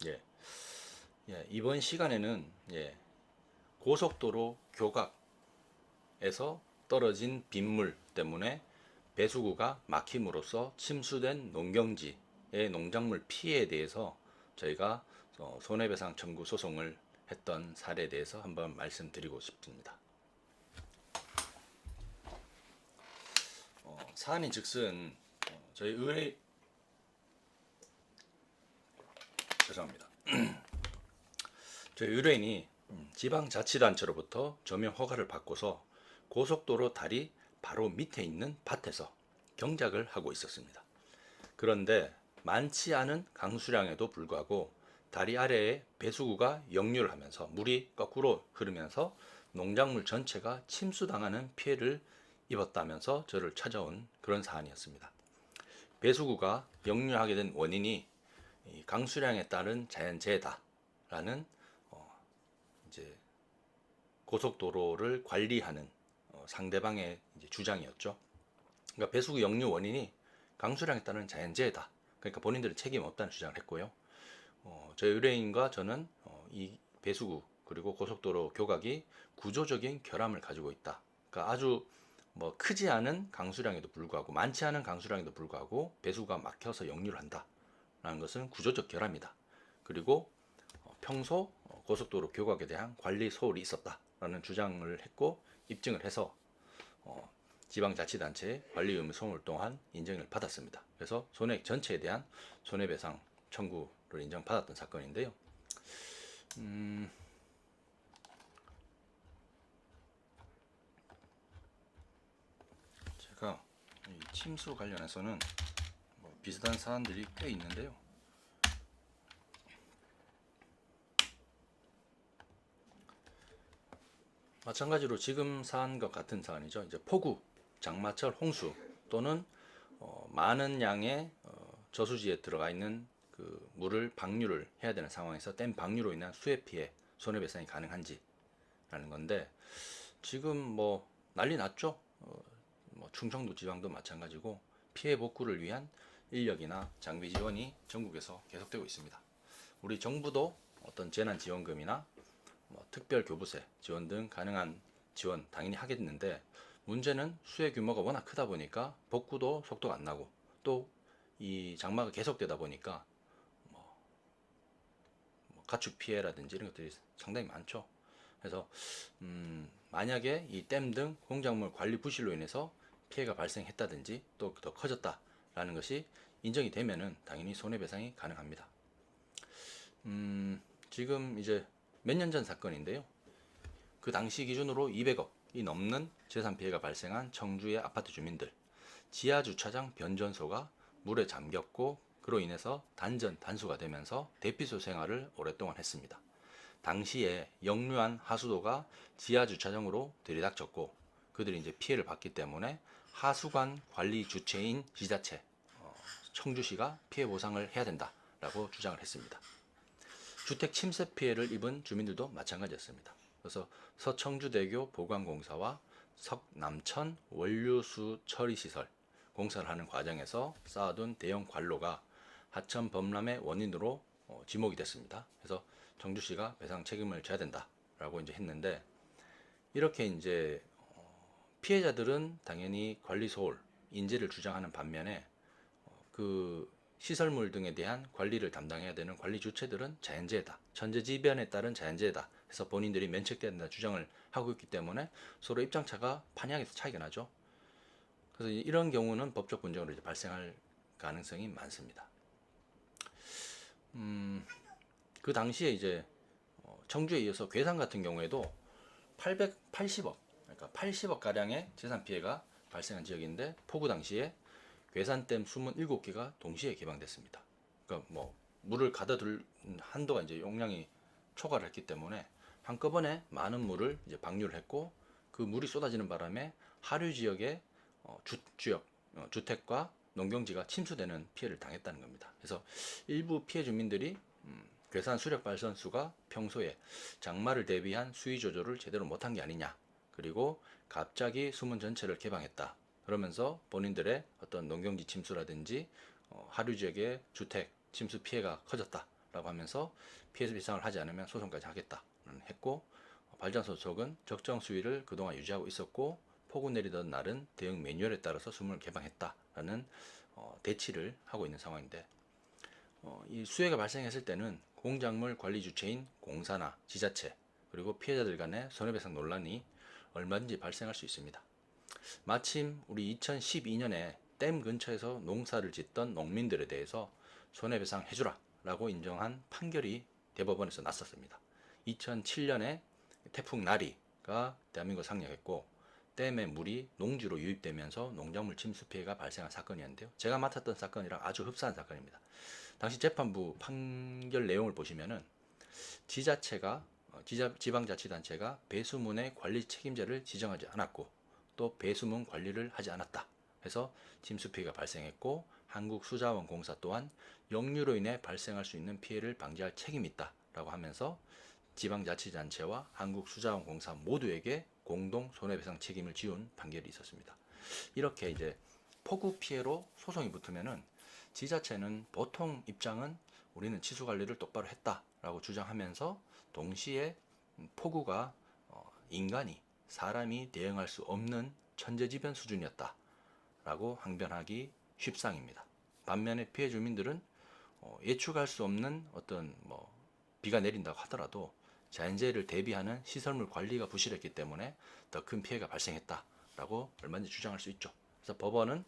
예. 예, 이번 시간에는 고속도로 교각에서 떨어진 빗물 때문에 배수구가 막힘으로써 침수된 농경지의 농작물 피해에 대해서 저희가 손해배상 청구 소송을 했던 사례에 대해서 한번 말씀드리고 싶습니다. 사안인 즉슨 저희 죄송합니다. 저희 의뢰인이 지방자치단체로부터 조명 허가를 받고서 고속도로 다리 바로 밑에 있는 밭에서 경작을 하고 있었습니다. 그런데 많지 않은 강수량에도 불구하고 다리 아래에 배수구가 역류를 하면서 물이 거꾸로 흐르면서 농작물 전체가 침수당하는 피해를 입었다면서 저를 찾아온 그런 사안이었습니다. 배수구가 역류하게 된 원인이 강수량에 따른 자연재해다라는 이제 고속도로를 관리하는 상대방의 주장이었죠. 그러니까 배수구 역류 원인이 강수량에 따른 자연재해다. 그러니까 본인들은 책임 없다는 주장을 했고요. 저희 의뢰인과 저는 이 배수구 그리고 고속도로 교각이 구조적인 결함을 가지고 있다. 그러니까 아주 뭐 크지 않은 강수량에도 불구하고 많지 않은 강수량에도 불구하고 배수구가 막혀서 역류를 한다라는 것은 구조적 결함이다. 그리고 평소 고속도로 교각에 대한 관리 소홀이 있었다라는 주장을 했고 입증을 해서 지방자치단체의 관리 의무 소홀 동안 인정을 받았습니다. 그래서 손해액 전체에 대한 손해배상 청구를 인정받았던 사건인데요. 제가 이 침수 관련해서는 뭐 비슷한 사안들이 꽤 있는데요. 마찬가지로 지금 사안과 같은 사안이죠. 이제 폭우, 장마철 홍수 또는 많은 양의 저수지에 들어가 있는 그 물을 방류를 해야 되는 상황에서 댐 방류로 인한 수해 피해 손해배상이 가능한지라는 건데 지금 뭐 난리 났죠. 뭐 충청도 지방도 마찬가지고 피해 복구를 위한 인력이나 장비 지원이 전국에서 계속되고 있습니다. 우리 정부도 어떤 재난지원금이나 뭐 특별교부세 지원 등 가능한 지원 당연히 하겠는데 문제는 수해 규모가 워낙 크다 보니까 복구도 속도가 안 나고 또 이 장마가 계속되다 보니까 뭐 가축 피해라든지 이런 것들이 상당히 많죠. 그래서 만약에 이 댐 등 공작물 관리 부실로 인해서 피해가 발생했다든지 또 더 커졌다라는 것이 인정이 되면은 당연히 손해배상이 가능합니다. 지금 이제 몇 년 전 사건인데요. 그 당시 기준으로 200억이 넘는 재산 피해가 발생한 청주의 아파트 주민들, 지하 주차장 변전소가 물에 잠겼고 그로 인해서 단전 단수가 되면서 대피소 생활을 오랫동안 했습니다. 당시에 역류한 하수도가 지하 주차장으로 들이닥쳤고 그들이 이제 피해를 봤기 때문에 하수관 관리 주체인 지자체 청주시가 피해 보상을 해야 된다라고 주장을 했습니다. 주택 침수 피해를 입은 주민들도 마찬가지였습니다. 그래서 서청주대교 보강공사와 석남천 원류수 처리시설 공사를 하는 과정에서 쌓아둔 대형 관로가 하천 범람의 원인으로 지목이 됐습니다. 그래서 청주시가 배상 책임을 져야 된다라고 이제 했는데 이렇게 이제 피해자들은 당연히 관리 소홀, 인재를 주장하는 반면에 그 시설물 등에 대한 관리를 담당해야 되는 관리 주체들은 자연재해다. 천재지변에 따른 자연재해다. 해서 본인들이 면책돼야 된다 주장을 하고 있기 때문에 서로 입장차가 판이하게 차이가 나죠. 그래서 이런 경우는 법적 분쟁으로 이제 발생할 가능성이 많습니다. 그 당시에 이제 청주에 이어서 괴산 같은 경우에도 880억, 그러니까 80억 가량의 재산 피해가 발생한 지역인데 폭우 당시에 괴산댐 27개가 동시에 개방됐습니다. 그러니까 뭐 물을 가둬둘 한도가 이제 용량이 초과를 했기 때문에 한꺼번에 많은 물을 이제 방류를 했고 그 물이 쏟아지는 바람에 하류 지역의 주택과 농경지가 침수되는 피해를 당했다는 겁니다. 그래서 일부 피해 주민들이 괴산 수력 발전소가 평소에 장마를 대비한 수위 조절을 제대로 못한 게 아니냐. 그리고 갑자기 수문 전체를 개방했다. 그러면서 본인들의 어떤 농경지 침수라든지 하류 지역의 주택 침수 피해가 커졌다. 라고 하면서 피해 배상을 하지 않으면 소송까지 하겠다 했고, 발전소 쪽은 적정 수위를 그동안 유지하고 있었고 폭우 내리던 날은 대응 매뉴얼에 따라서 수문을 개방했다라는 대치를 하고 있는 상황인데, 이 수해가 발생했을 때는 공작물 관리 주체인 공사나 지자체 그리고 피해자들 간의 손해배상 논란이 얼마든지 발생할 수 있습니다. 마침 우리 2012년에 댐 근처에서 농사를 짓던 농민들에 대해서 손해배상 해주라 라고 인정한 판결이 대법원에서 났었습니다. 2007년에 태풍 나리가 대한민국을 상륙했고 댐의 물이 농지로 유입되면서 농작물 침수 피해가 발생한 사건이었는데요. 제가 맡았던 사건이랑 아주 흡사한 사건입니다. 당시 재판부 판결 내용을 보시면은 지자체가 지방자치단체가 배수문의 관리 책임자를 지정하지 않았고 또 배수문 관리를 하지 않았다 해서 침수 피해가 발생했고, 한국수자원공사 또한 역류로 인해 발생할 수 있는 피해를 방지할 책임이 있다라고 하면서 지방자치단체와 한국수자원공사 모두에게 공동 손해배상 책임을 지운 판결이 있었습니다. 이렇게 이제 폭우 피해로 소송이 붙으면은 지자체는 보통 입장은 우리는 치수 관리를 똑바로 했다라고 주장하면서 동시에 폭우가 인간이 사람이 대응할 수 없는 천재지변 수준이었다라고 항변하기 쉽상입니다. 반면에 피해 주민들은 예측할 수 없는 어떤 비가 내린다고 하더라도 자연재해를 대비하는 시설물 관리가 부실했기 때문에 더 큰 피해가 발생했다라고 얼마든지 주장할 수 있죠. 그래서 법원은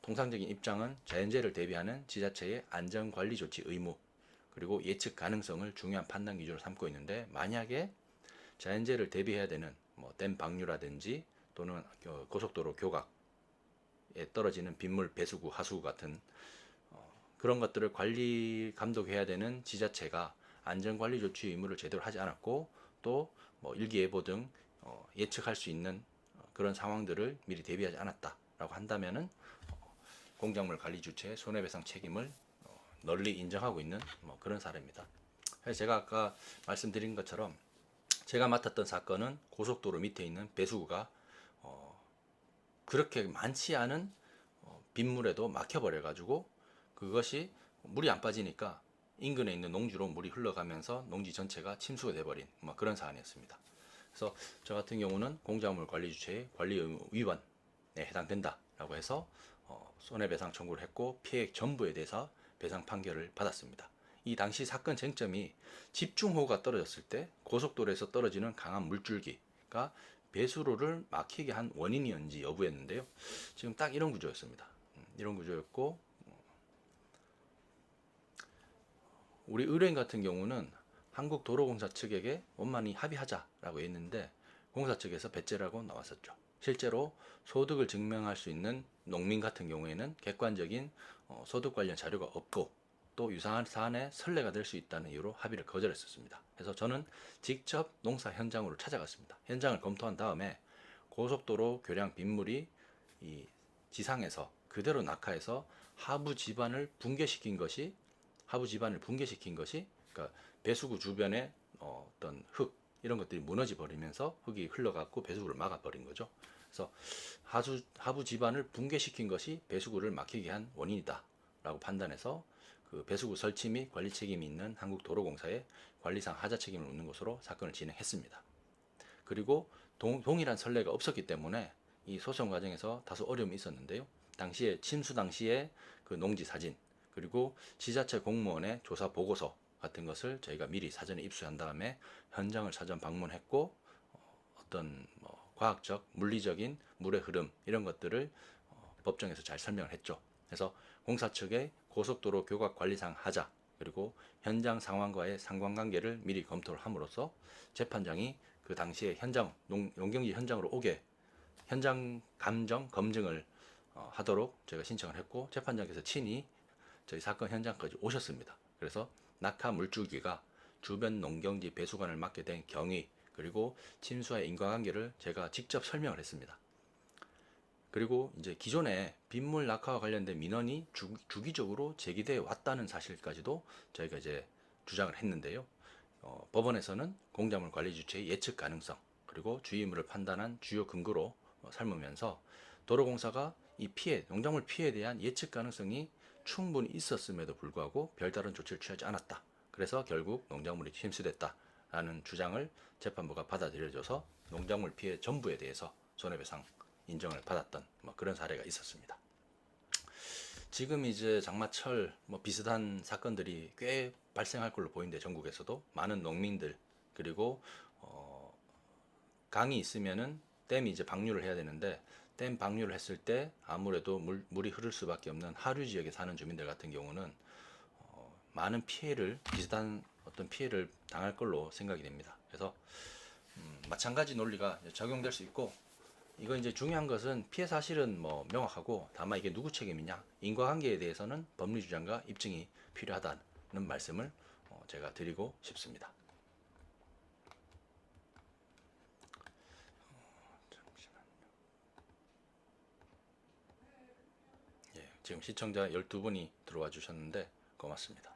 통상적인 입장은 자연재해를 대비하는 지자체의 안전관리 조치 의무 그리고 예측 가능성을 중요한 판단 기준으로 삼고 있는데, 만약에 자연재해를 대비해야 되는 댐 방류라든지 또는 고속도로 교각에 떨어지는 빗물 배수구, 하수구 같은 그런 것들을 관리 감독해야 되는 지자체가 안전관리 조치 의무를 제대로 하지 않았고 또 일기예보 등 예측할 수 있는 그런 상황들을 미리 대비하지 않았다라고 한다면은 공작물 관리 주체의 손해배상 책임을 널리 인정하고 있는 그런 사례입니다. 그래서 제가 아까 말씀드린 것처럼 제가 맡았던 사건은 고속도로 밑에 있는 배수구가 그렇게 많지 않은 빗물에도 막혀버려 가지고 그것이 물이 안 빠지니까 인근에 있는 농지로 물이 흘러가면서 농지 전체가 침수가 돼버린 그런 사안이었습니다. 그래서 저 같은 경우는 공작물 관리 주체의 관리 의무 위반에 해당된다라고 해서 손해배상 청구를 했고 피해액 전부에 대해서 배상 판결을 받았습니다. 이 당시 사건 쟁점이 집중호우가 떨어졌을 때 고속도로에서 떨어지는 강한 물줄기가 배수로를 막히게 한 원인이었는지 여부였는데요. 지금 딱 이런 구조였습니다. 이런 구조였고, 우리 의뢰인 같은 경우는 한국도로공사 측에게 원만히 합의하자라고 했는데 공사 측에서 배째라고 나왔었죠. 실제로 소득을 증명할 수 있는 농민 같은 경우에는 객관적인 소득 관련 자료가 없고 또 유사한 사안에 선례가 될 수 있다는 이유로 합의를 거절했었습니다. 그래서 저는 직접 농사 현장으로 찾아갔습니다. 현장을 검토한 다음에 고속도로 교량 빗물이 이 지상에서 그대로 낙하해서 하부 지반을 붕괴시킨 것이 그러니까 배수구 주변에 어떤 흙 이런 것들이 무너져 버리면서 흙이 흘러갔고 배수구를 막아버린 거죠. 그래서 하부 지반을 붕괴시킨 것이 배수구를 막히게 한 원인이다라고 판단해서 그 배수구 설치 및 관리 책임이 있는 한국도로공사에 관리상 하자 책임을 묻는 것으로 사건을 진행했습니다. 그리고 동일한 선례가 없었기 때문에 이 소송 과정에서 다소 어려움이 있었는데요. 당시에 침수 당시에 그 농지 사진 그리고 지자체 공무원의 조사 보고서 같은 것을 저희가 미리 사전에 입수한 다음에 현장을 사전 방문했고 어떤 과학적, 물리적인 물의 흐름 이런 것들을 법정에서 잘 설명을 했죠. 그래서 공사 측의 고속도로 교각 관리상 하자 그리고 현장 상황과의 상관관계를 미리 검토를 함으로써 재판장이 그 당시에 현장 농경지 현장으로 오게 현장 감정 검증을 하도록 제가 신청을 했고 재판장께서 친히 저희 사건 현장까지 오셨습니다. 그래서 낙하 물줄기가 주변 농경지 배수관을 맡게 된 경위 그리고 침수와의 인과관계를 제가 직접 설명을 했습니다. 그리고 이제 기존에 빗물 낙하와 관련된 민원이 주기적으로 제기되어 왔다는 사실까지도 저희가 이제 주장을 했는데요. 법원에서는 공작물 관리 주체의 예측 가능성 그리고 주의무를 판단한 주요 근거로 삼으면서 도로공사가 이 피해, 농작물 피해에 대한 예측 가능성이 충분히 있었음에도 불구하고 별다른 조치를 취하지 않았다. 그래서 결국 농작물이 침수됐다라는 주장을 재판부가 받아들여줘서 농작물 피해 전부에 대해서 손해배상 인정을 받았던 뭐 그런 사례가 있었습니다. 지금 이제 장마철 뭐 비슷한 사건들이 꽤 발생할 걸로 보이는데 전국에서도 많은 농민들 그리고 강이 있으면은 댐이 이제 방류를 해야 되는데 댐 방류를 했을 때 아무래도 물이 흐를 수밖에 없는 하류 지역에 사는 주민들 같은 경우는 많은 피해를 비슷한 어떤 피해를 당할 걸로 생각이 됩니다. 그래서 마찬가지 논리가 적용될 수 있고 이거 이제 중요한 것은 피해 사실은 뭐 명확하고 다만 이게 누구 책임이냐 인과관계에 대해서는 법리 주장과 입증이 필요하다는 말씀을 제가 드리고 싶습니다. 예, 지금 시청자 12분이 들어와 주셨는데 고맙습니다.